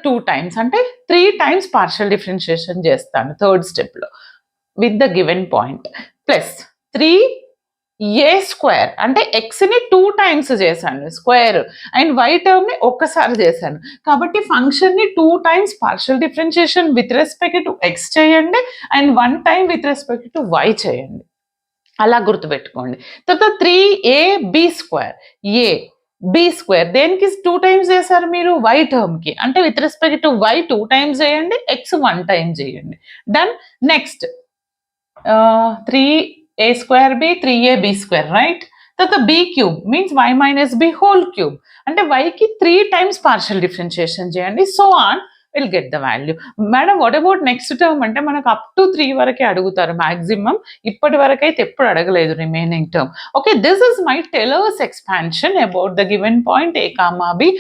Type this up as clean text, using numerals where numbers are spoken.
2 times అంటే 3 times partial differentiation చేస్తాను third స్టెప్లో with the given point plus 3a square అంటే ఎక్స్ని 2 టైమ్స్ చేశాను స్క్వేర్ అండ్ వై టర్మ్ని ఒక్కసారి చేశాను కాబట్టి ఫంక్షన్ని 2 times partial differentiation with respect to x చేయండి and 1 time with respect to y చేయండి. అలా గుర్తుపెట్టుకోండి. తర్వాత 3ab square A B square దేనికి 2 టైమ్స్ చేశారు మీరు వై టర్మ్కి అంటే with respect to y 2 times చేయండి ఎక్స్ 1 టైం చేయండి. Done. Next 3a square b 3ab square right. తర్వాత b cube means y minus b whole cube అంటే వైకి 3 టైమ్స్ పార్షియల్ డిఫరెన్షియేషన్ చేయండి. So on will get the value. Madam what about next term అంటే మనకు up to 3 వరకే అడుగుతారు maximum, ఇప్పటి వరకు అయితే ఎప్పుడు అడగలేదు remaining term. Okay, this is my tellers expansion about the given point a, b.